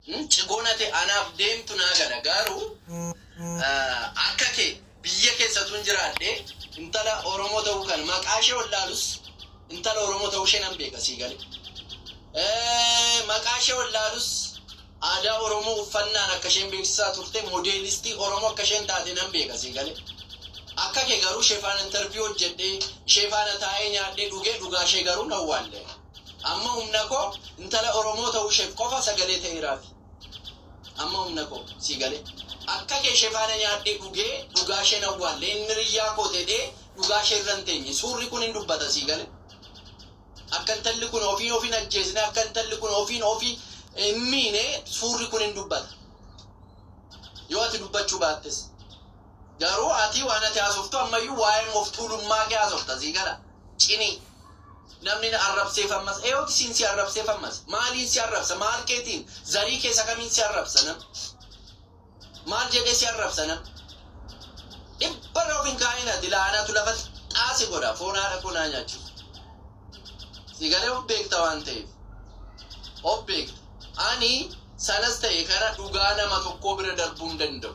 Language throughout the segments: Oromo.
Cigoonate anaaf deemtu naa gala garuu akka kee biyya keessattuu hin jiraadhe intala Oromoo ta'uu kan maqaa ishee wallaalus intala Oromoo ta'uu ishee nan beeka sii galee. Maqaa ishee wallaalus aadaa Oromoo uffannaan akka isheen beeksisaa turte moodeelistii Oromoo akka isheen taate nan beeka sii galee. Akka kee garuu ishee faana interviyuu hojjedhee ishee faana taa'ee nyaadhee dhugee dhugaa ishee garuu nan waalle. Amma humna koo intala Oromoo ta'uu isheef qofa sagalee ta'eeraati. Amma humna koo sii galee. Akka kee ishee faana nyaadhee dhugee dhugaa ishee nan waalle. Inni riyyaa koo ta'ee dhugaa ishee irra hin teenye. Suurri kun hin dubbata sii galee. Akka intalli kun ofiin ajjeesne akka intalli kun ofiin miine suurri kun hin dubbata. Yoo ati dubbachuu baattes. Garuu ati waan ati haasoftu ammayyuu waa'ee of tuulummaa kee haasofta sii gala. Cinii. Namni arrabseefammas. Eeyooti siin si arrabseefammas. Maaliin si arrabsa? Maal keetiin? Zarii keessa kamiin si arrabsa nam? Maal jedhee si arrabsa nam? Dhibbarra of hin kaa'inati laanatu lafa xaasi godha foon haadha kunaa nyaachuuf. Si galee of beekta waan ta'eef. Of beekta. Ani sanas ta'e kana dhugaa nama tokkoo bira darbuu hin danda'u.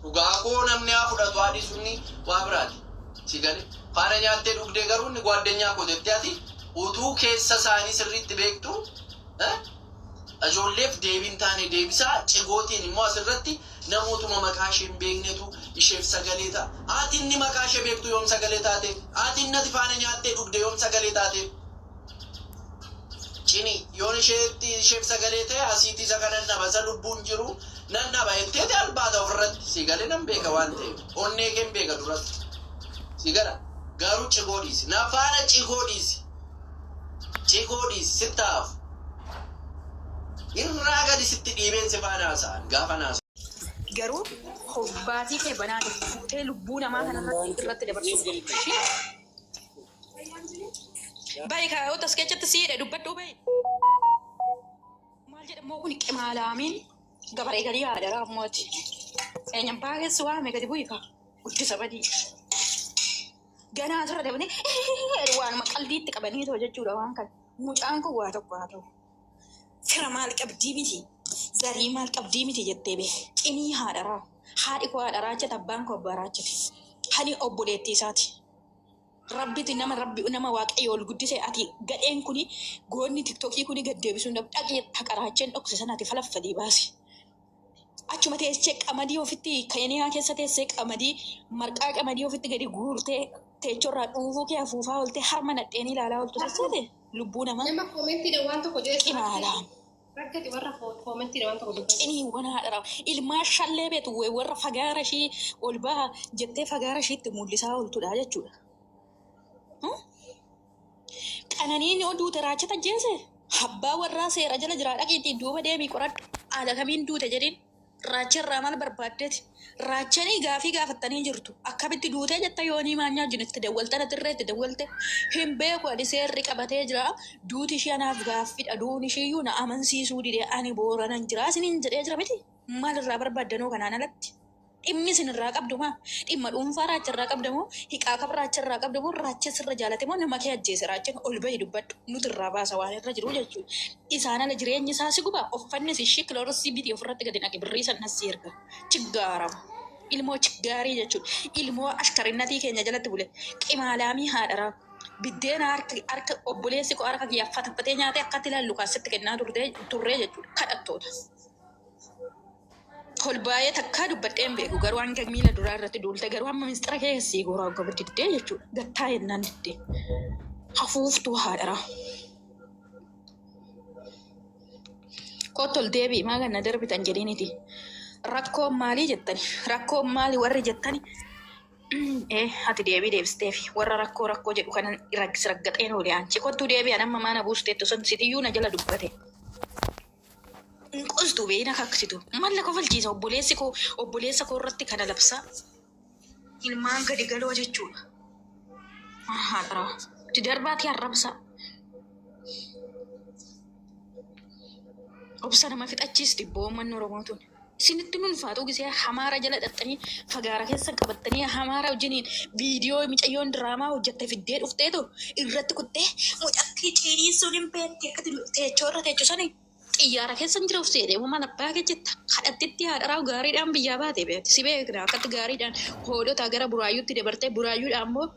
Dhugaa koo namni haa fudhatu haadhi sunni waa biraati. Si galee faana nyaattee dhugdee garuu inni gwaaddanyaa koo jettee ati utuu keessa isaanii sirriitti beektu ijoolleef deebiin taane deebisaa cigootiin immoo asirratti namootuma maqaa ishee hin beeknetu isheef sagalee ta'a. Ati inni maqaa ishee beektu yoom sagalee taateef? Ati inni ati faana nyaattee dhugde yoom sagalee taateef? Cini yoon isheef sagalee ta'e asiitii isa kanan naba isa lubbuun jiru nan naba jetteeti albaata ofirratti si galee nan beeka waan ta'eef onnee kee hin beeka duratti si gala garuu cigoo dhiisi na faana cigoo dhiisi sittaaf irraa gadi sitti dhiibeen si faana haasa'an gaafa naasa. Garuu hobbaatii kee banaa fuutee lubbuu namaa kanarratti irratti dabarsuuf baay'ee kaa'oo taskeechatti siidhe dubbadhuu baay'ee. Maal jedhamoo kun qimaalaamiin gabaree gadi yaadara ammooti. Eenyaan baay'eessi waame gadi bu'ii kaa guddisa badii. Ganaa asirra dabanii waanuma qalbiitti qabanii too jechuudha waan kana. Mucaan kun waa tokko haa ta'u. Fira maal qabdii miti. Zarii maal qabdii miti jettee bee. Cimii haadharaa. Haadhi koo haadharaa jette abbaan koo abbaa raachite. Hani obboleettii isaati. Rabbitti nama waaqayyo ol guddise ati gadheen kuni goonni tiktokii kuni gad deebisuun dhaqee haqaraacheen dhokse sanaati falaffadii baasi. Achuma teessee qamadii ofitti Keeniyaa keessa teessee qamadii marqaa qamadii ofitti gadi guurtee teechorraa dhuufuu kee afuufaa ooltee harma nadheen ilaalaa ooltu sassaate lubbuu namaa. Nama koomentiidhaan waan tokko jedhe qimaalaan. Rakkati warra koomentiidhaan waan tokko dubbatu. Qiniiwwan haadharaa ilmaa shallee beetu warra fagaara ishii ol baha jettee fagaara ishiitti mul'isaa ooltudha jechuudha. Qananiin oduu raachata jeese abbaa warraa seera jala jira dhaqiitii duuba deemii qoradhu haala kamiin duute jedhin raacharraa maal barbaaddeeti raachanii gaafii gaafattanii jirtu akkamitti duutee jetta yoonii maanyaa wajjin itti dawwaltana dirree itti dawwalte hin beeku ani seerri qabatee jira duuti ishee anaaf gaaffidha duun isheeyyuu na amansiisuu didee ani booranan jira isiniin jedhee jira miti maalirraa barbaaddanoo kanaan alatti. Dhimmi sinirraa qabdu maa dhimma dhuunfaa raacharraa qabdamoo hiqaa qaba raacharraa qabdamoo raachis irra jaalatamoo nama kee ajjeese raachan ol bahi dubbadhu nuti irraa baasa waan irra jiru jechuudha. Isaan ala jireenyi isaa si guba uffanni si ishee kiloorisii bitii ofirratti gadi naqe birrii san nasi erga chiggaarama ilmoo chiggaarii jechuudha ilmoo ashkarinnatii keenya jalatti bule qimaalaamii haadharaa biddeen harka obboleessi koo harka kiyyaa fataffatee nyaatee akkatti ilaallu kaasitti kennaa turree jechuudha kadhattoota. Kolbaayee takkaa dubbadheen beeku garuu hanga miila duraa irratti duulte garuu amma ministeera keessii goraa gaba diddee jechuudha. Gattaa yennaan diddee hafuuftuu haadharaa. Kottol deebii maa ganna darbitan jedheeniti. Rakkoon maalii jettani? Rakkoon maali warri jettani? Ati deebii deebisteefi warra rakkoo jedhu kanan raggaxeen oole anchi kottuu deebii anamma maana buusteettu sun sitiyyuu na jala dubbate. Qostu beena kaksitu malla kofalchiisa obboleessa koo irratti kana labsaa ilmaan gadi galoo jechuudha. Haadharaa itti darbaati arrabsaa obsa nama fixachiisti boommanni Oromootuun isinitti ulfaatu gisee hamaara jala dhaxxanii fagaara keessan qabattanii hamaara wajjiniin viidiyoo micayyoon diraamaa hojjattee fiddee dhufteetu irratti kuttee mucattii ciinii sun hin beekne akkati teechoo irra teechu sanii xiyyaara keessan jira ufseedhe uumaan abbaa kejjetta kadhattitti haadharaa gaariidhaan biyyaa baate beekti si beekna akkatti gaariidhaan hoolota gara buraayyuutti dabartee buraayyuudhaan immoo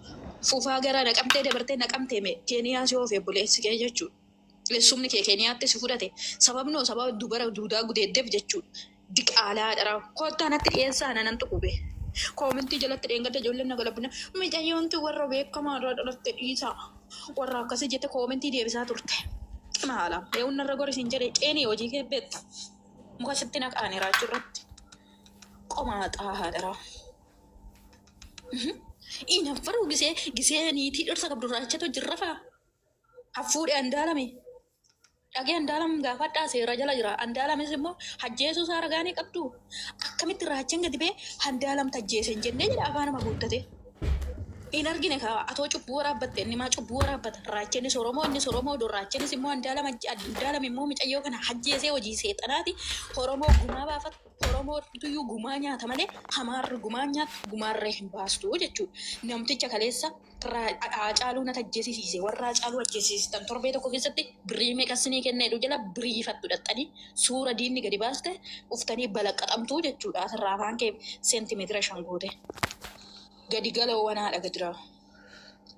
fufaa gara naqamtee dabartee naqamtee keeniyaa si oofee buleessi kee jechuudha. Leessumni kee keeniyaatti si fudhate sababnoo sababa dubara duudaa gudeeddeef jechuudha. Diqaalaa haadharaa kottaa natti dhiyeessaa nanan tuqube. Koomentii jalatti dheengadda ijoolleen na galabina miidhayyoonti warra beekamaa irraa dhalatte dhiisaa warra akkasii jette koomentii deebisaa turte. Maala yeewun narra gorisiin jedhee ceenii hojii kee beekta muka sitti naqaanii raachuu irratti qomaa xaahaadharaa. Inaffaru gisee niitii dhirsa qabdu raachatu jirrafaa hafuudhe andaalame dhagee andaalam gaafadhaa seera jala jira andaalamis immoo hajjeesuu isaa ragaanii qabdu akkamitti raachan gadi bee andaalam tajjeesen jennee jedha afaan nama guuttate. Hin argine kaa atoo cubbuu waraabbatte inni maa cubbuu waraabbata raachenis Oromoo dur raachenis immoo andaalam immoo micayyoo kana hajjeesee hojii seexanaati Oromoo gumaa baafata Oromoo tuyyuu gumaa nyaata malee hamaarri gumaa nyaata gumaarree hin baastu jechuudha. Namticha kaleessa Haacaaluu na tajjeesisiise warra Haacaaluu ajjeesisiistan torbee tokko keessatti birii meeqasinii kenneedhu jala biriifattu dhaxxanii suura diinni gadi baaste uftanii balaqqaxamtuu jechuudha. Asirraa afaan kee seentimeetira 5 goote. Gadi galoowwan haadha gadiraa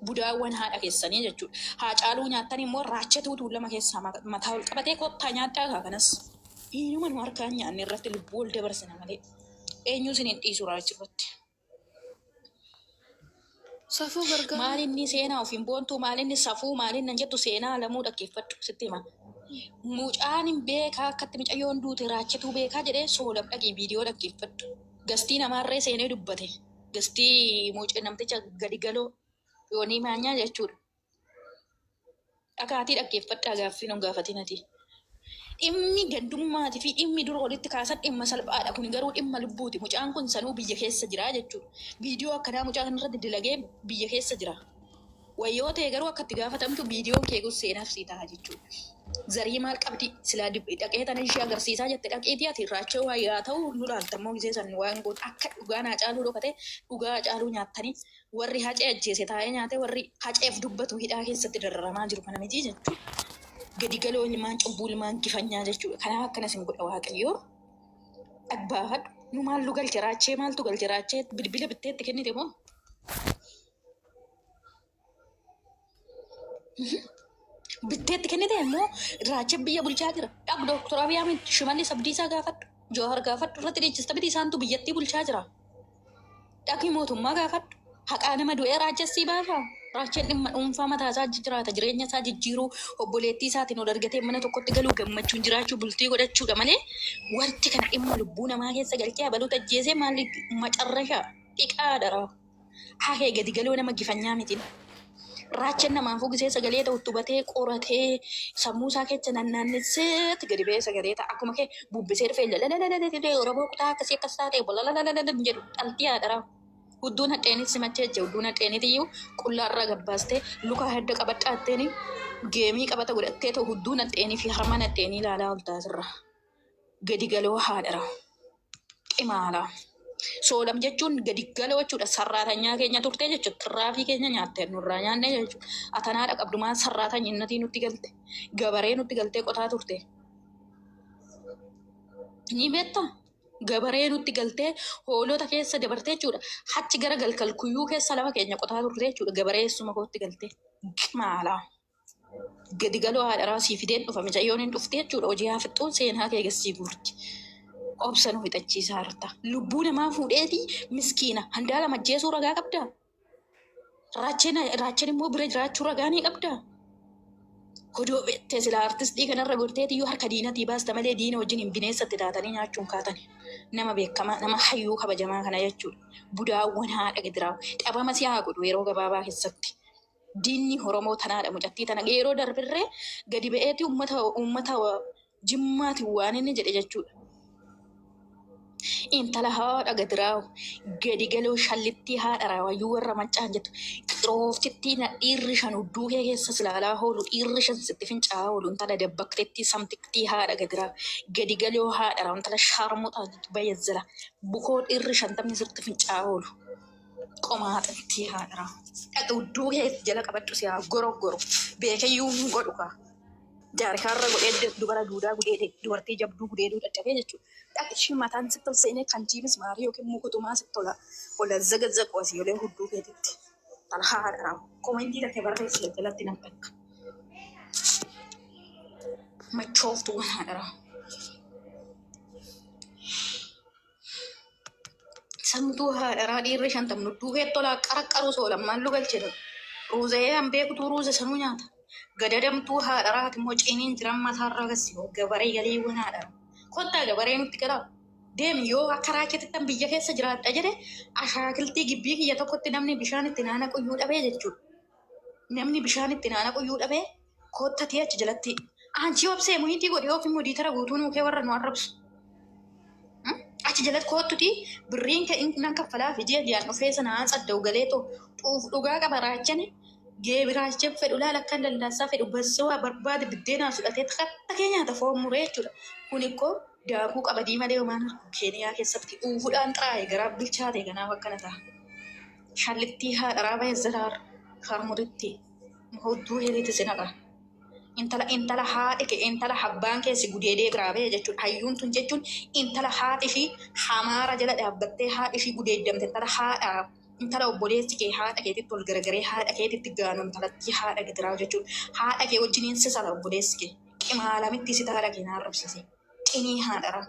budaawwan haadha keessanii jechuudha. Haacaaluu nyaattan immoo raachetuu tuulama keessaa mataa ol qabatee kottaa nyaadhaa kanas. Inuma nu harkaan nyaanne irratti lubbuu ol dabarsina malee eenyu isiniin dhiisu raachirratti. Safuu gargaara. Maalinni seenaa ofiin boontuu maalinni safuu maalinni jettu seenaa lamuu dhaggeeffadhu sitti hima. Mucaan hin beekaa akkatti micayyoon duute raachetuu beekaa jedhee soolam dhagii viidiyoo dhaggeeffadhu. Gastii namaarree seenee dubbate. Gastii mucaa namticha gadi galoo yoonii maanyaa jechuudha. Dhagaatii dhaggeeffadhaa gaaffii nun gaafatinati. Dhimmi gandummaatii fi dhimmi dura walitti kaasan dhimma salphaadha. Kun garuu dhimma lubbuuti. Mucaan kun sanuu biyya keessa jira jechuudha. Viidiyoo akkanaa mucaa kanarratti dilagee biyya keessa jira. Wayyoo ta'e garuu akka itti gaafatamtu viidiyoon kee gus seenaaf sii ta'a jechuudha. Zarii maal qabdi? Silaa dhaqee tana ishee agarsiisaa jette dhaqeetii ati raachee wayyaa ta'uu nu laaltammoo gisee san waan goon akka dhugaa Haacaaluu dhokate dhugaa Haacaaluu nyaattanii warri hacee ajjeese taa'ee nyaatee warri haceef dubbatu hidhaa keessatti dararamaa jiru kana miti jechuudha. Gadi galoo ilmaan cubbuu ilmaan gifanyaa jechuudha. Kanaaf akkanas hin godha Waaqayyoo. Dhagbaafadhu. Nu maaltu galche raachee maaltu galche raachee bilbila bitteetti kennite moo? Bitteetti kennite immoo raachee biyya bulchaa jira. Dhaq Dooktor Abiy Ahmed Shimallis Abdiisaa gaafadhu. Jawahar gaafadhu irratti dhiichista biti isaantu biyyattii bulchaa jira. Dhaqi mootummaa gaafadhu. Haqaa nama du'ee raachessii baafa. Raacheen dhimma dhuunfaa mataa isaa jiraata jireenya isaa jijjiiruu obboleettii isaatiin ol argatee mana tokkotti galuu gammachuun jiraachuu bultii godhachuudha malee wanti kana dhimma lubbuu namaa keessa galchee abaluu tajjeesee maalli macarrashaa dhiqaa daraa hahee gadi galoo nama gifanyaa miti. Raacheen namaafuu gisee sagalee ta'u tubatee qoratee sammuu isaa keessa naannesseetti gadi ba'ee sagalee ta'a akkuma kee bubbisee dhufee lalalalalalalee Oromoo kutaa akkasii akkas taatee bolalalalalalan jedhu dhaltii haadharaa. Hudduun hadheenis simachee jira. Hudduun hadheeniitiyyuu qullaarraa gabbaastee luka hedda qabadhaatteeni geemii qabata godhattee ta'u hudduun hadheenii fi harman hadheenii ilaalaa ol taasirra. Gadi galoo haadhara. Qimaalaa. Soolam jechuun gadi galoo jechuudha. Sarraatanyaa keenya turtee jechuudha. Tirraafii keenya nyaattee nurraa nyaannee jechuudha. Atanaadha qabdumaan sarraatan innatii nutti galte. Gabaree nutti galtee qotaa turte. Ni beektaa? Gabaree nutti galtee hoolota keessa dabartee jechuudha. Hachi gara galkalkuyyuu keessa lafa keenya qotaa turte jechuudha. Gabareessuma kootti galtee. Maalaa. Gadi galoo haadharaa sii fideen dhufa micayyoon hin dhufte jechuudha. Hojii haafixxuun seenaa kee gassii guurti. Obsa nu hixachiisaa harta. Lubbuu namaa fuudheetii miskiina. Handaala majjeesuu ragaa qabdaa? Raacheen immoo bira jiraachuu ragaa ni qabdaa? Kodoo beektee silaa artistii kanarra gorteetiyyuu harka diinatii baasta malee diina wajjin hin bineensatti taatanii nyaachuun kaatani. Nama beekamaa nama hayyuu kabajamaa kana jechuudha. Budaawwan haadha gidiraawu dhabama si haa godhu yeroo gabaabaa keessatti. Diinni Oromoo tanaadha mucattii tana yeroo darbirree gadi ba'eeti uummata jimmaatiin waan inni jedhe jechuudha. Intala haadha gidiraawu gadi galoo shallittii haadha raawayyuu warra maccaan jettu. Xirooftitti na dhiirri shan hudduu kee keessa silaalaa oolu dhiirri shan sitti fincaa'aa oolu intala dabbaqteetti samtiktii haadha gidiraawu gadi galoo haadha raawu intala shaarmuxaa bayezzala bukoo dhiirri shantamni sirti fincaa'aa oolu. Qomaatatti haadha. Dhaqi hudduu kee jala qabadhu si haa goroggoro. Beekayyuu hin godhu kaa. jaarkaarra godhee dubara duudaa gudee dubartii jabduu gudee dadhabee jechuudha. Dhaqishii mataan sitti ol seenee kan jiibis maarii yookiin mukutumaa sitti ola zagazaqoo asii olee hudduu keetitti. Tan haadha komentii takkee barreessee jalatti nam dhaqqa. Machooftuu waan haadha. Samtuu haadha dhiirri shantam nudduu heettolaa qarqaruu soolammaan lugalchedha. Ruuzee hambee kutuu ruuze sanuu nyaata. Gadadamtuu haadha immoo ciniin jiran mataarra agarsiisu gabaree galiiwwan haadha. Kottaa gabaree nutti galaa. Deemi yoo akka raakeetittan biyya keessa jiraadha jedhe ashaakiltii gibbii kiyya tokkotti namni bishaan itti naana qoyyuu dhabee jechuudha. Namni bishaan itti naana qoyyuu dhabee kottatii achi jalatti aanchii obsee muhiitii godhee ofii mudii tara guutuu nuukee warra nu arrabsu. Achi jalatti kottutii birriin ka'in kaffalaa fi ji'a dhufee sanaa tsadda'u galee dhugaa qaba raachane geebiraachee fedhu laala akka lallaasaa fedhu bassoo barbaade biddeenaa fudhatee takka keenyaata foon muree jechuudha. Kun ikkoo daakuu qabadii malee homaan keeniyaa keessatti dhuunfuudhaan xaa'ee garaa bilchaate kanaaf akkana ta'a. Shallittii haadharaa baay'ee zaraar harmuritti hodduu hiriitti sinaqa. Intala haadhi kee intala habbaan keessi gudeedee biraabee jechuudha. Hayyuun tun jechuun intala haadhi fi hamaara jala dhaabbattee haadhi fi gudeeddamte intala haadha intala obboleessi kee haadha keetitti ol garagaree haadha keetitti gaanu intalatti haadha gidiraa jechuudha. Haadha kee wajjiniin sisala obboleessi kee qimaalamitti si haadha kee naarrabsise. Qinii haadhara.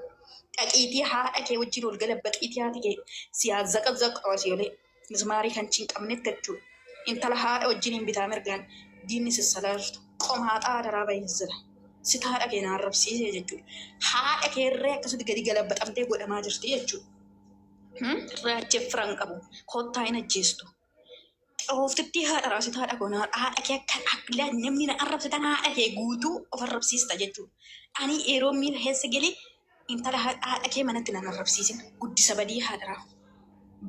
Dhaqiitii haadha kee wajjin ol galabbaxiitii haati kee siyaa zaqazaqoo asii olee mizmaarii kan hin qabnetti jechuudha. Intala haadha wajjiniin bitaa mirgaan diinni sissalaartu. Qomaadhaa daraa baay'isira. Si haadha kee naarrabsiise jechuudha. Haadha kee irree akkasitti gadi galabbaxamtee godhamaa jirti jechuudha. Raachee firan qabu. Kottaa hin ajjeestu. Ooftitti haadha raasita haadha koonaa haadha kee akka namni na arrabsitan haadha kee guutuu of arrabsiista jechuudha. Ani yeroo miira keessa galee intala haadha kee manatti nan arrabsiisin guddisa badii haadharaa.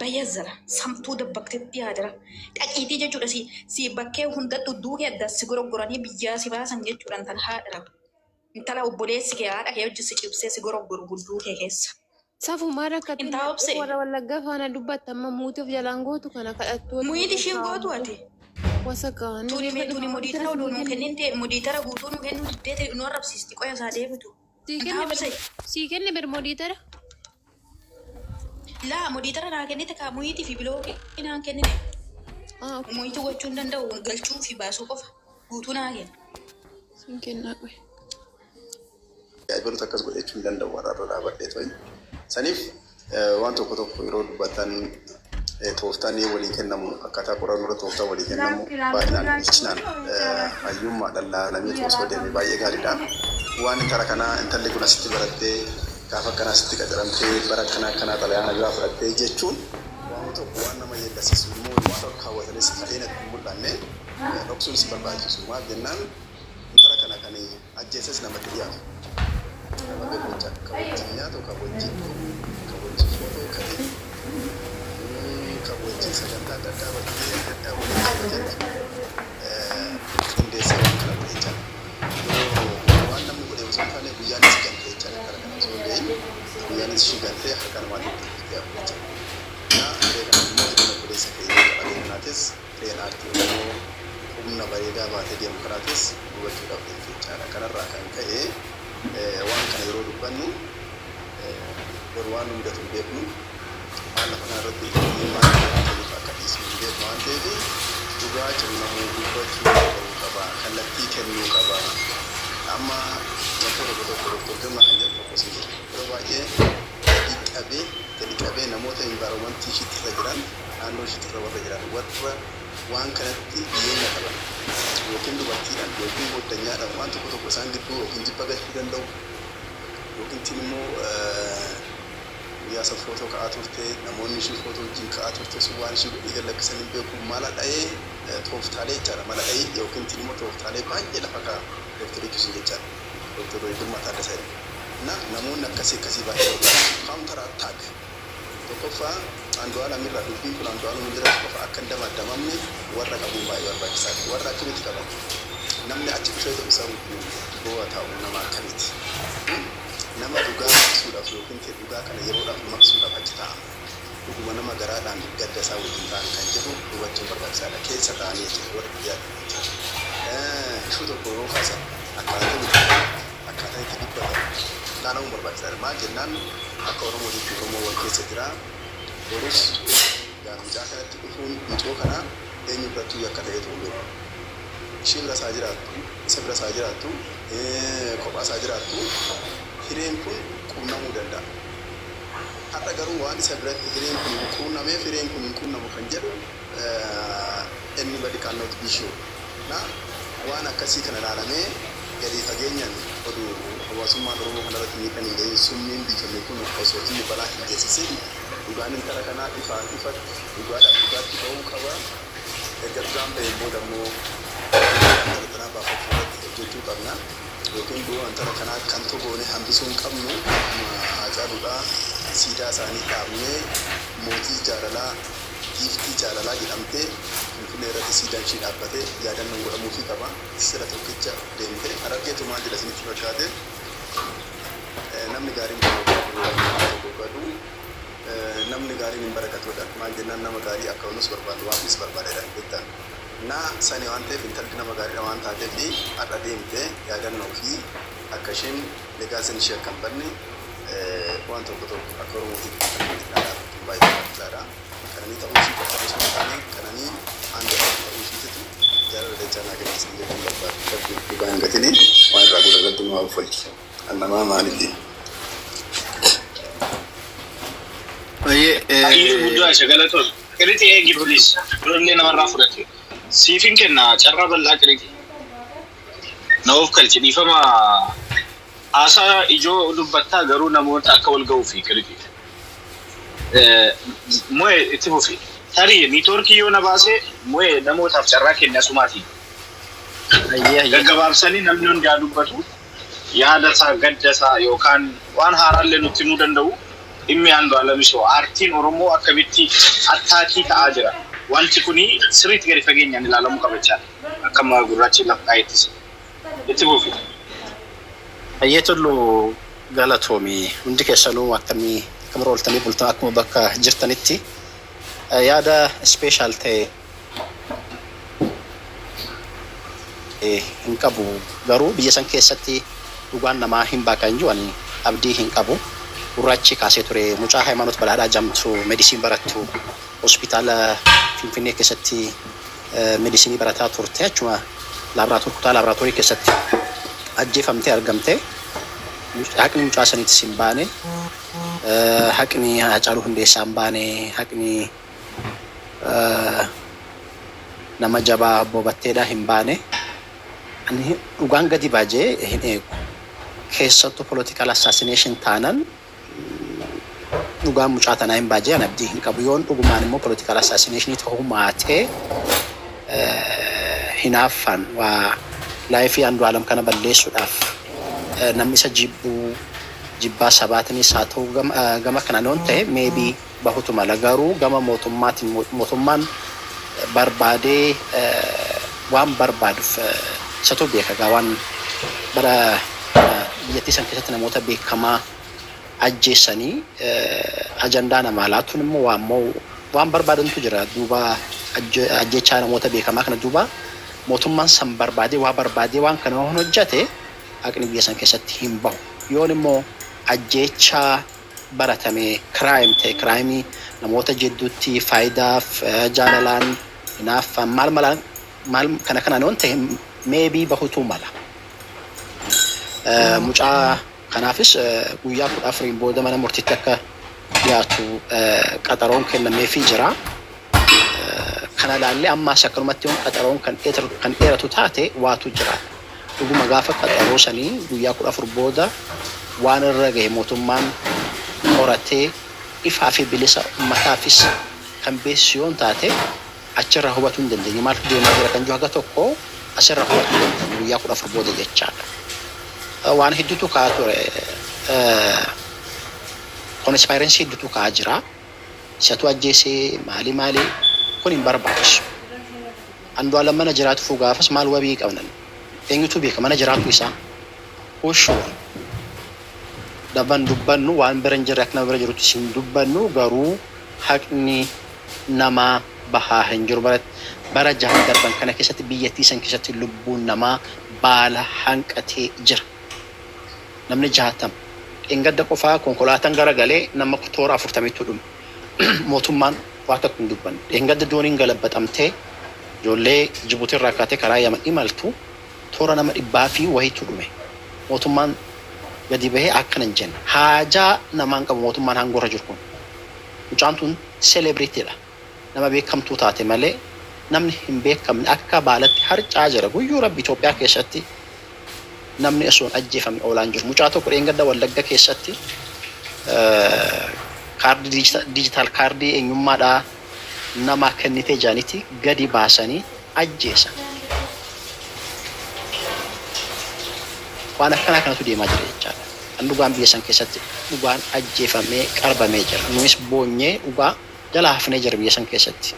Bayyazara samtuu dabbaqtetti haadhara. Dhaqiitii jechuudha si bakkee hundattu duuke adda si goroggoranii biyyaa si baasan jechuudha intala haadhara. Intala obboleessi kee haadha kee hojii si cibsee si goroggoru gudduu kee keessa. Safu maal akka warra wallaggaa faana dubbatta amma muutii of jalaan gootu kana kadhattu. Muyiiti ishiin gootu ati. Wasa kaan. Tuni mudiitara oduu nuu kenninte mudiitara guutuu nuu kennu diddee nu arrabsiisti qoya isaa deebitu. Sii kenne bir mudiitara. Laa mudiitara naa kennite kaa muyiitii fi biloo inaan kennine. Muyiitii gochuu hin danda'u galchuu fi baasuu qofa guutuu naa kenna. Siin kennaa qoy. Ajaa'iboota akkas godhachuu hin danda'u warra dhaabadhee to'i. Saniif waan tokko yeroo dubbatan tooftaan waliin kennamu akkaataa qorannoo irra tooftaa walii kennamu baay'inaan bilchinaan hayyummaa dhallaa lamee osoo deeme baay'ee gaariidha. Waan intala kanaa intalli kun asitti barattee gaafa akkanaa asitti qacaramtee bara akkanaa xalayaana biraa fudhattee jechuun waan tokko waan nama yeellasiisu immoo waan tokko kaawwatanis ta'ee natti hin mul'anne dhoksuunis barbaachisu. Maaf jennaan intala kana kan ajjeesses namatti dhiyaatu. Nama beekumsa kan wajjin nyaatu kan wajjin footoo kan wajjin sagantaa adda addaa bakkee adda addaa waliin qindeessee waan kana godhe jira. Waan namni godhe osoo hin taane guyyaanis gantee jira kana osoo hin ga'in guyyaanis ishii gantee harka namaatti dhiyaatu jira. Hiree kana immoo hiree obboleessa keenya qabeenyaatis hireen aartii immoo humna bareedaa baatee deemu kanaatis hubachuudhaaf jechaadha. Kanarraa kan ka'e waan kana yeroo dubbannu waan nu mudatu hin beeknu maal lafa kanarratti maal akka dhiisnu hin beeknu waan ta'eef dhugaa jiru namuu dubbachuu qaba kallattii kennuu qaba. Amma wantoota tokko girma kan jedhu tokko si jira yeroo baay'ee gadi qabee namoota envaayiromantii ishittirra jiran naannoo ishittirra warra jiran warra waan kanatti dhiyeenya qaban yookiin dubartiidhaan yookiin goddanyaadhaan waan tokko isaan gidduu yookiin jibba galchuu danda'u yookiin immoo guyyaa footoo ka'aa turte namoonni ishii footoo wajjin ka'aa turte sun waan ishii godhii gallakkisan hin beeku mala dha'ee tooftaalee jechaadha. Mala dha'ee yookiin immoo tooftaalee baay'ee lafa ka'a dooktarii Kisuun jechaadha. Dooktarii Girmaa Taaddasaa jedhama. Namoonni akkasii baay'ee barbaachisu. Kaawuntara attaak tokkoffaa Andu'aalam irraa dubbiin kun Andu'aalam irraa qofa akka hin damaaddamamne warra qabuun baay'ee barbaachisaadha. Warra akkamitti qaban namni achi dhufee isa boo'a taa'u nama akkamiiti. Nama dhugaa maqsuudhaaf yookiin dhugaa kana yeroodhaaf maqsuudhaaf achi taa'ama. Dhuguma nama garaadhaan gadda isaa wajjin ta'an kan jedhu hubachuun barbaachisaadha. Keessa ta'anii jechuudha warra biyyaa jechuudha. Ishuu tokko yeroo kaasan akkaataa itti dubbatan naannoo barbaachisaadha. Maal jennaan akka Oromoo jechuun Oromoo wal keessa jira. Borus mucaa kanatti dhufuun mucoo kana eenyu birattuu akka ta'e ta'uu ishee bira isaa jiraattu, isa bira isaa jiraattu, kophaa isaa jiraattu hireen kun quunnamuu danda'a. Har'a garuu waan isa biratti hireen kun quunnameef hireen kun hin quunnamu kan jedhu inni badi kaannootu bishoo. Waan akkasii kana ilaalamee gadi fageenyaan oduu hawaasummaan Oromoo kanarratti miidhanii ga'ee summiin biqilni kun osoo inni balaa hin geessisin dhugaan intala kanaa dhugaatti ba'uu qaba. Erga dhugaan ba'e booda immoo intala kanaa baafachuu irratti hojjechuu qabna. Yookiin du'a intala kanaa kan togoone hambisuu hin qabnu Haacaaluudhaa siidaa isaanii dhaabnee mootii jaalalaa giiftii jaalalaa jedhamtee Finfinnee irratti siidaan ishee dhaabbatee yaadannoo godhamuufii qaba. Sira tokkicha deemtee Harargeetu maal jedha isinitti fakkaate namni gaariin bobbadu namni gaariin hin barakatuudha. Maal jennaan nama gaarii akka onus barbaadu waanis barbaadeedha jettaan. Sani waan ta'eef intalli nama gaariidha waan taateef har'a deemtee yaadannoo fi akka isheen legaasin ishee akka hin banne waan tokko akka Oromootiif kan baay'ee barbaachisaadha. Kananii ta'uu ishee qofanis hin taane kananii hanga ta'uu isheetitu jaalala dachaa naa kennisan jechuun barbaadu. Dhugaa hin gatine waan irraa godha galtu nama uffalchi. Kan namaa maaliif? Ayyee guddaa isa galatoon. Qiritti eegi bilis. Durallee namarraa fudhate. Siifin kenna carraa bal'aa qiritti. Na of kalchi dhiifama haasaa ijoo dubbattaa garuu namoota akka wal ga'uu fi qiritti. Mo'ee itti fufi. Tarii niitoorkii yoo na baase mo'ee namootaaf carraa kenna sumaati. Gaggabaabsanii namni hundaa dubbatu yaada isaa gadda isaa yookaan waan haaraallee nutti himuu danda'u dhimmi Andu'aalamisoo aartiin Oromoo akkamitti attaakii ta'aa jira. Wanti kuni sirriitti gadi fageenyaan ilaalamuu qabachaa akkama gurraachi lafa kaa'ettis. Itti fufi. Ayyee tollu galatoomii hundi keessanuu akkamii akkuma ooltanii bultan akkuma bakka jirtanitti yaada ispeeshaal ta'e hin qabu. Garuu biyya san keessatti dhugaan namaa hin baaqan jiru ani abdii hin qabu. Gurraachi kaasee ture mucaa Hayimaanoot Balaadhaa jamtu medisiin barattu hospitaala Finfinnee keessatti medisiinii barataa turte achuma kutaa laaboraatoorii keessatti ajjeefamtee argamte. Haqni mucaa saniitis hin baane. Haqni Haacaaluu Hundeessaa hin baane. Haqni nama jabaa Boobatteedhaa hin baane. Dhugaan gadi baajee hin eegu. Keessattuu political assassination taanan dhugaan mucaa tanaa hin baajee an abdii hin qabu. Yoon dhugumaan immoo political assassination ta'uu maatee hinaaffaan waa laayifii Andu'aalam kana balleessuudhaaf namni isa jibbaa sabaatinis haa ta'u gama kanaan yoon ta'e meebii bahutu mala. Garuu gama mootummaan barbaadee waan barbaaduuf isatu beeka. Waan bara biyyattii san keessatti namoota beekamaa ajjeessanii ajandaa namaa laatuun immoo waan barbaadantu jira. Duuba ajjechaa namoota beekamaa kana duuba mootummaan san barbaadee waan kana hojjate haqni biyya san keessatti hin bahu. Yoon immoo ajjechaa baratame kiraayim ta'e kiraayimii namoota jidduutti faayidaaf jaalalaan hinaaffaan maal kanaan yoon ta'e meebii bahutu mala. Mucaa kanaafis guyyaa 14 booda mana murtiitti akka dhiyaatu qaxaroon kennameefii jira. Kana ilaallee ammaas akkanumatti yoon qaxaroon kan dheeratu taate waatu jira. Dhuguma gaafa qaxaroo sanii guyyaa 14 booda waan irra gahe mootummaan qoratee ifaa fi bilisa uummataafis kan beeksisu yoon taate achirraa hubachuu hin dandeenye. Maal deemaa jira kan jiru haga tokko asirraa hubachuu hin dandeenye guyyaa 14 booda jechaadha. Waan hedduutu ka'aa ture. Konspirensii hedduutu ka'aa jira. Isatu ajjeesee maali kun hin barbaachisu. Andu'aalam mana jiraatuuf gaafas maal wabii qabnan. Eenyutu beeka mana jiraatu isaa? Ushuun. Daban dubbannu waan bira hin jirre akka nama bira jirutti sin dubbannu garuu haqni namaa bahaa hin jiru. bara jahan darban kana keessatti biyyattii san keessatti lubbuun namaa baala hanqatee jira. Namni 60 engadda qofaa konkolaataan garagalee nama toora 40 dhume. Mootummaan waan takka hin dubbanne. Engadda dooniin galabbatamtee ijoollee Jibuutii irraa kaatee karaa Yaman imaltu toora nama 100 wayiitu dhume. Mootummaan gadi bahee akkana hin jenne. Haajaa namaan qabu mootummaan hangorra jiru kun. Mucaan tun celebrityidha. Nama beekamtuu taate malee namni hin beekamne akka baalatti harcaa jira. Guyyuu Rabbi Itoophiyaa keessatti namni osoo ajjeefame oolaan jiru. Mucaa tokko engadda Wallagga keessatti kaardii digital kaardii eenyummaadhaa nama kennitee jaaniti gadi baasanii ajjeesan. Waan akkana kanatu deemaa jira jechaadha. Kan dhugaan biyya san keessatti dhugaan ajjeefamee qarbamee jira. Nunis boonyee dhugaa jala hafnee jira biyya san keessatti.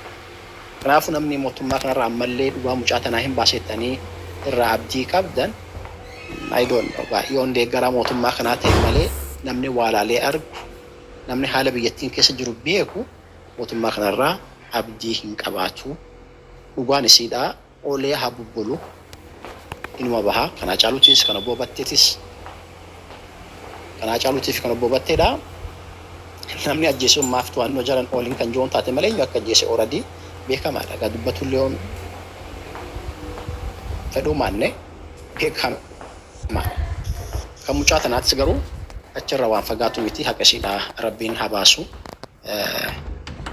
Kanaafuu namni mootummaa kanarraa ammallee dhugaa mucaa tanaa hin baasettanii irraa abdii qabdan I don't know. Yoon deeggaraa mootummaa kanaa ta'e malee namni waalaalee argu namni haala biyyattiin keessa jiru beeku mootummaa kanarraa abdii hin qabaatu. Dhugaan isiidhaa oolee haa bubbulu inuma baha. Kanaa caaluutis kana boobatteetis kanaa caaluutiif kana boobatteedha. Namni ajjeesuun maaf to'annoo jalan ooliin kan jiruun taate malee akka ajjeese already beekamaadha. Gaa dubbatullee yoon fedhuu maanne beekama. Kan mucaa tanaatis garuu achirra waan fagaatu miti haqa isiidhaa Rabbiin haa baasu.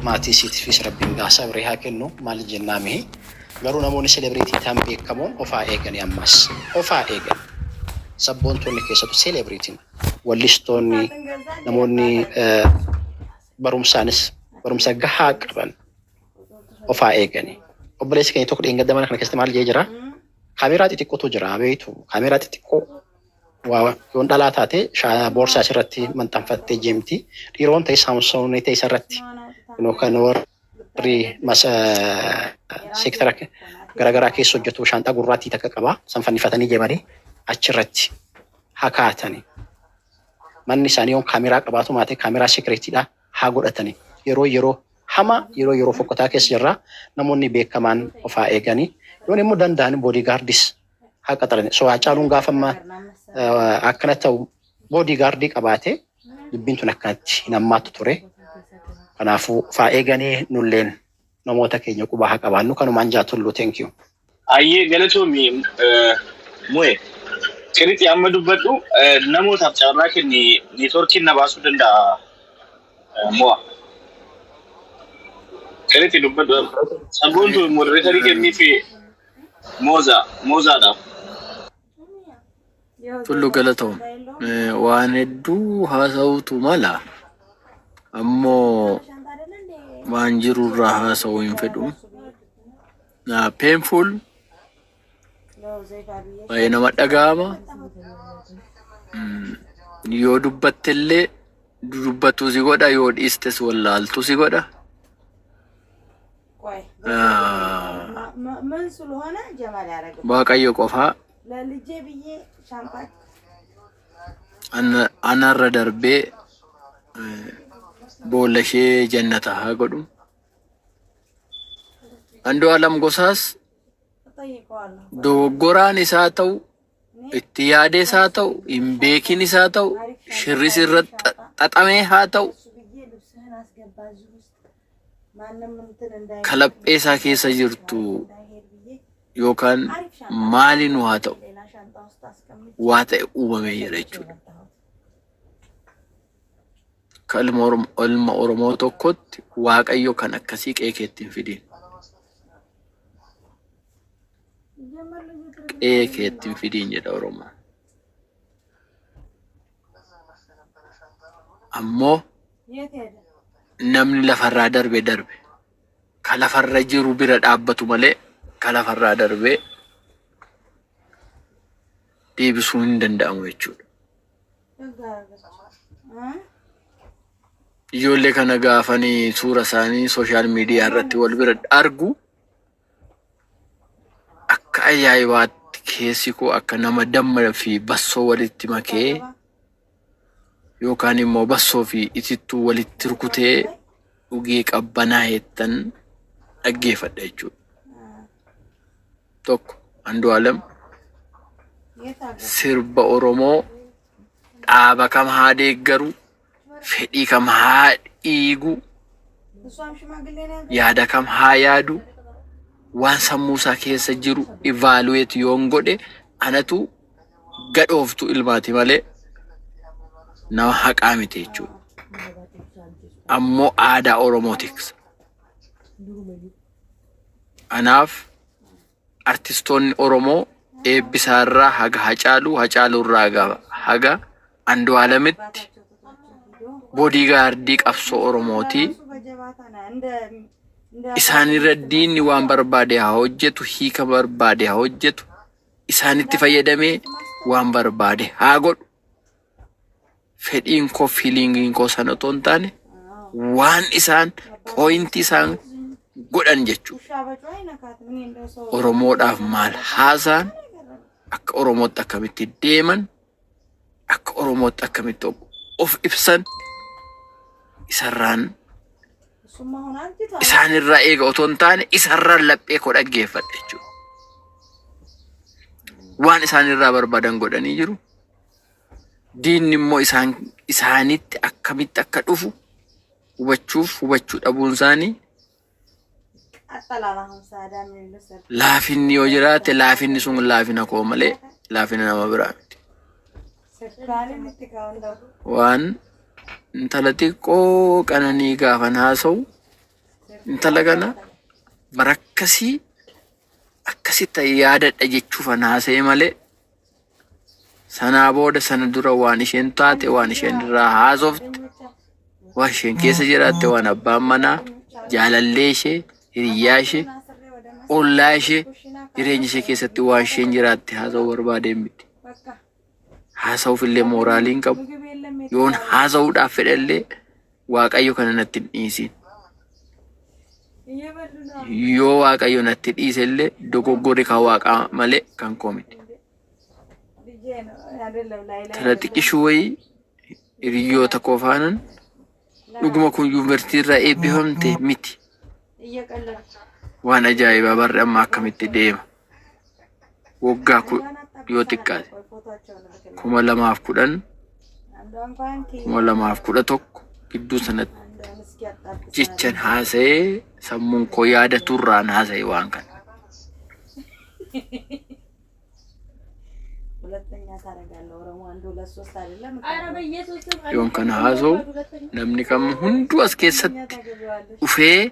Maatii isiitiifis Rabbiin sabrii haa kennu maal jennaa mihi. Garuu namoonni celebritii ta'an beekamoon ofaa eeganii ammas ofaa eegan. Sabboontonni keessattuu celebritiin wallistoonni namoonni barumsaanis barumsa gahaa qaban ofaa eeganii. Obboleessi keenya tokko dheengadda mana kana keessatti maal jee jira? Kaameeraa xixiqqootu jira beektu. Kaameeraa xixiqqoo yoon dhalaa taate boorsaa isirratti maxxanfattee jirti. Dhiiroon ta'e Saamsoonii ta'e isarratti kan warri seektara garaagaraa keessa hojjetu shaanxaa gurraattii takka qaba. San fannifatanii deemanii achirratti hakaatanii. Manni isaanii yoon kaameeraa qabaatu maatee kaameeraa seekiretiidhaa haa godhatanii. Yeroo hama yeroo fokkotaa keessa jirra namoonni beekamaan ofaa eeganii. Yoon immoo danda'an boodigaardis haa qaxarani. So Hacaaluun gaafa amma akkana ta'u boodigaardii qabaate dubbiin tun akkanatti hin hammaatu ture. Kanaafuu ofaa eeganii nulleen namoota keenya qubaa haa qabaannu kanumaan jaatullu. Thank you. Ayyee galatoomii Mo'ee. Qiriixi amma dubbadhu namootaaf carraa kenni neetworkiin na baasuu danda'a Mo'a. Qiriixi dubbadhu saboontu modereetarii kennii fi Moozaadhaaf. Tullu galatoom waan hedduu haasa'uutu mala ammoo waan jirurraa haasa'uu hin fedhu. Painful baay'ee nama dhaga'ama. Yoo dubbattellee dubbattuu si godha yoo dhiistes wallaaltuu si godha. Waaqayyo qofaa anarra darbee boolla ishee jannata haa godhu. Andu'aalam Gosaas dogoggoraan isaa ta'u itti yaadee isaa ta'u hin beekin isaa ta'u shirris irra xaxamee haa ta'u kalaphee isaa keessa jirtu yookaan maaliin haa ta'u waa ta'e uumamee jira jechuudha. Ilma Oromoo tokkotti Waaqayyo kan akkasii qeekeetti hin fidin. Qeekeetti hin fidin jedha Oromoo. Ammoo namni lafarraa darbe ka lafarra jiru bira dhaabbatu malee ka lafarraa darbee deebisuu hin danda'amu jechuudha. Ijoollee kana gaafanii suura isaanii sooshaal miidiyaa irratti wal bira argu akka ajaa'ibaatti keessi koo akka nama damma fi bassoo walitti makee yookaan immoo bassoo fi itittuu walitti rukutee dhugee qabbanaa heettan dhaggeeffadha jechuudha. tokko Andu'aalam sirba Oromoo dhaaba kam haa deeggaru, fedhii kam haa dhiigu, yaada kam haa yaadu, waan sammuu isaa keessa jiru evaluate yoon godhe anatu gadhooftu ilmaati malee nama haqaa miti jechuudha. Ammoo aadaa Oromoo tiksa. Anaaf artistoonni Oromoo eebbisaarraa haga Hacaaluurraa haga Andu'aalamitti boodigaardii qabsoo Oromooti. Isaanirra diinni waan barbaade haa hojjetu, hiika barbaade haa hojjetu, isaanitti fayyadamee waan barbaade haa godhu. Fedhiin koo fiiliingiin koo sana otoo hin taane waan isaan pooyintii isaan godhan jechuudha. Oromoodhaaf maal haasaan, akka Oromootti akkamitti deeman, akka Oromootti akkamitti of ibsan isaanirraa eega otoo hin taane isarraan laphee koo dhaggeeffadha jechuudha. Waan isaanirraa barbaadan godhanii jiru. Diinni immoo isaanitti akkamitti akka dhufu hubachuu dhabuun isaanii laafinni yoo jiraate laafinni sun laafina koo malee laafina nama biraa miti. Waan intala xiqqoo qananii gaafan haasa'u intala kana barakkasii akkasitti yaadadha jechuufan haasa'e malee sanaa booda sana dura waan isheen taate waan isheen irraa haasofte waan isheen keessa jiraatte waan abbaan manaa jaalallee ishee hiriyyaa ishee ollaa ishee jireenya ishee keessatti waan isheen jiraatte haasa'uu barbaadeen miti. Haasa'uuf illee mooraaliin qabu yoon haasa'uudhaaf fedhallee Waaqayyo kana natti hin dhiisin. Yoo Waaqayyo natti dhiise illee dogoggorri kan Waaqaa malee kan koo miti. Tana xiqqishuu wayii hiriyoota koo faanan dhuguma kun yuunivarsiitii irraa eebbifamte miti. Waan ajaa'ibaa barri amma akkamitti deema. Waggaa yoo xiqqaate 2010 2011 gidduu sanatti jechan haasa'ee sammuun koo yaada turraan haasa'e waan kana. Yoon kana haasa'u namni kam hunduu as keessatti dhufee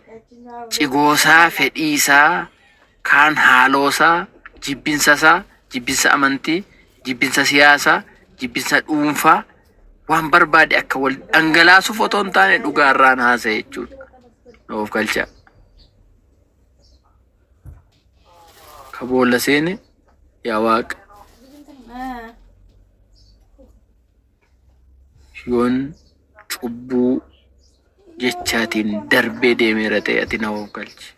cigoosaa, fedhiisaa, kaan haaloosaa, jibbinsasaa, jibbinsa amantii, jibbinsa siyaasaa, jibbinsa dhuunfaa waan barbaade akka wal dhangalaasuuf otoo hin taane dhugaarraan haasa'e jechuudha. Of galchaa. Ka boolla seene yaa Waaqa. Yoon cubbuu jechaatiin darbee deemeera ta'e ati na of galchi.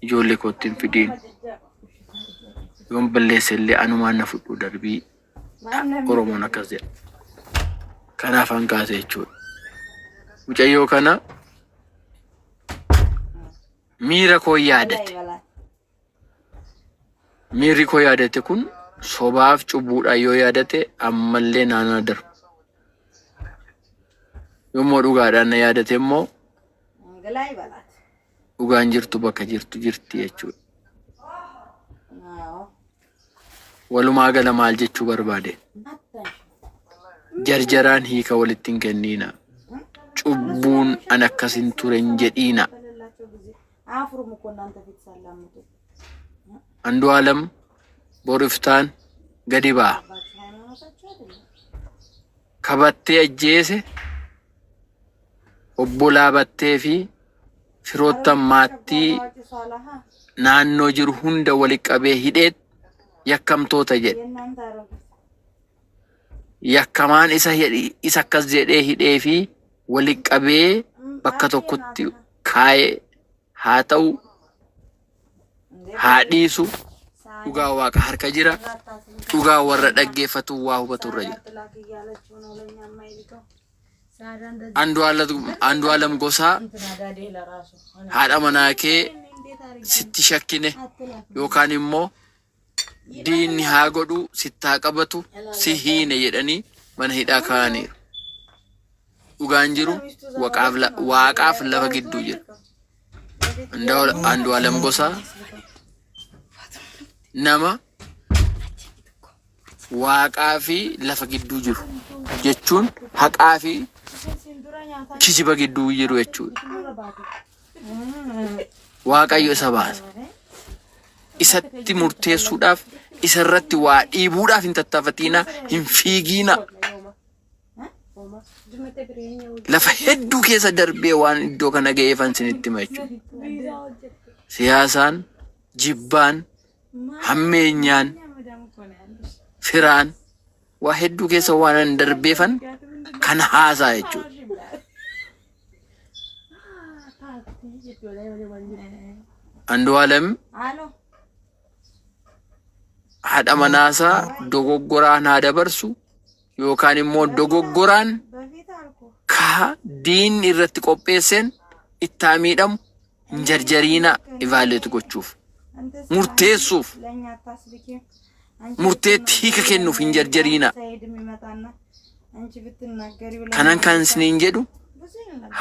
Ijoollee kootti hin fidiin. Yoon balleesse illee anumaan na fudhu darbii. Oromoon akkas jedha. Kanaaf hangaase jechuudha. Mucayyoo kana miira koo yaadate. Miirri koo yaadate kun sobaaf cubbuudhaan yoo yaadate ammallee naannoo darbu. Yommuu dhugaadhaan na yaadate immoo dhugaan jirtu bakka jirtu jirti jechuudha. Walumaa gala maal jechuu barbaade? Jarjaraan hiika walitti hin kenniina. Cubbuun an akkasin ture hin jedhiina. Andu'aalam boriftaan gadi ba'a. Kabattee ajjeese obbolaa battee fi firoottan maattii naannoo jiru hunda walitti qabee hidheet yakkamtoota jedhe. Yakkamaan isa akkas jedhee hidhee fi walitti qabee bakka tokkotti kaa'ee haa ta'u haa dhiisu dhugaa Waaqa harka jira. Dhugaa warra dhaggeeffatu waa hubatu irra jira. Andu'aalam Gosaa haadha manaa kee sitti shakkine yookaan immoo diinni haa godhu sitti haa qabatu si hiine jedhanii mana hidhaa kaa'aniiru. Dhugaan jiru waaqaaf lafa gidduu jira. Andu'aalem Gosaa nama waaqaa fi lafa gidduu jiru jechuun haqaa fi kijiba gidduu jiru jechuudha. Waaqayyo isa baasa. Isatti murteessuudhaaf isarratti waa dhiibuudhaaf hin tattaafatinaa, hin fiiginaa. Lafa hedduu keessa darbee waan iddoo kana ga'eefan sinitti hima jechuudha. Siyaasaan, jibbaan, hammeenyaan, firaan waa hedduu keessa waan darbeefan kan haasaa jechuudha. Andu'aalem haadha manaasaa dogoggoraan haa dabarsu yookaan immoo dogoggoraan ka diinni irratti qopheesseen itti haa miidhamu hin jarjariina ivaaleetu gochuuf murteessuuf murteetti hiika kennuuf hin jarjariina. Kanan kan isiniin jedhu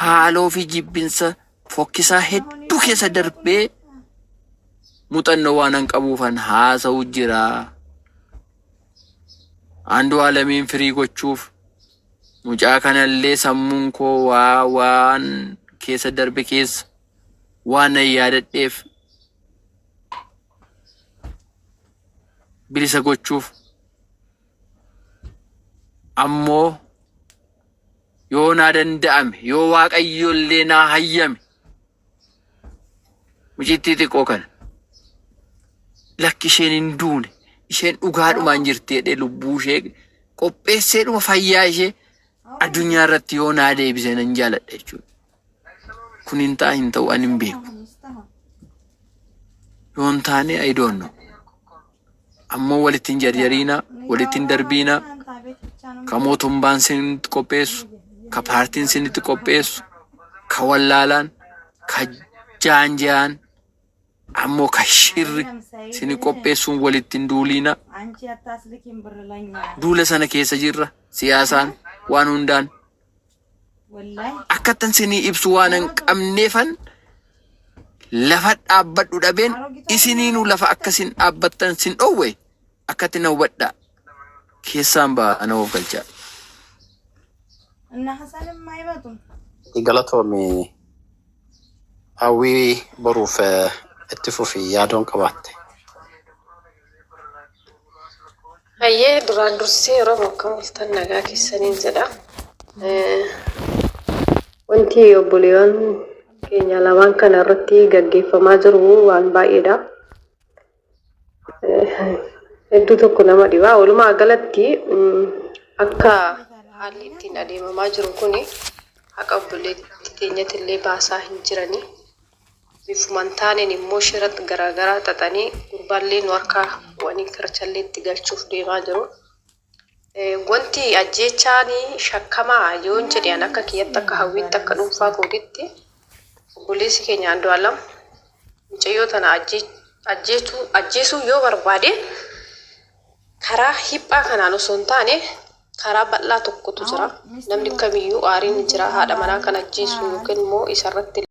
haaloo fi jibbinsa fokkisaa hedduu keessa darbee muuxannoo waan an qabuufan haasa'u jira. Andu'aalemiin firii gochuuf mucaa kanallee sammuun koo waan keessa darbe keessa waan yaadadheef bilisa gochuuf ammoo yoo naa danda'ame yoo waaqayyollee naa hayyame mucittii xiqqoo kana lakki isheen hin duune isheen dhugaadhumaan jirti jedhee lubbuu ishee qopheesseedhuma fayyaa ishee addunyaa irratti yoo naa deebise nan jaaladha jechuudha. Kun hin ta'u ani hin beeku. Yoo hin taane I don't know. Ammoo walitti hin jarjariina, walitti hin darbiina, ka mootummaan sinitti qopheessu, ka paartiin sinitti qopheessu, ka wallaalaan, ka jaanjaan, ammoo ka shirri sini qopheessuun walitti hin duuliina. Duula sana keessa jirra siyaasaan waan hundaan. Akkatan sinii ibsu waan hin qabneefan lafa dhaabbadhu dhabeen isiniinuu lafa akkasin dhaabbattan sin dhowwe akkatti na hubadhaa keessaan ba'a ana of galchaa. Galatoomi hawwii boruuf itti fufii yaadoon qabaatte. Hayyee duraan dursee yeroo bakka murtan nagaa keessaniin jedha. Wanti obboleewwan keenya lamaan kana irratti gaggeeffamaa jiru waan baay'eedha. Hedduu tokko nama dhibaa. Walumaa galatti akka haalli ittiin adeemamaa jiru kuni haqa obboleetti keenyatillee baasaa hin jirani. Bifumaan taaneen immoo shirratti garaagaraa xaxanii gurbaallee nu harkaa waniin karchalleetti galchuuf deemaa jiru. Wanti ajjeechaan shakkamaa yoon jedhan akka kiyyatti akka hawwiitti akka dhuunfaa kootitti obboleessi keenya Andu'aalem mucayyoo tana ajjeesuu yoo barbaade karaa hiphaa kanaan osoo hin taane karaa bal'aa tokkotu jira. Namni kamiyyuu aariin jira haadha manaa kan ajjeesu yookiin immoo isarratti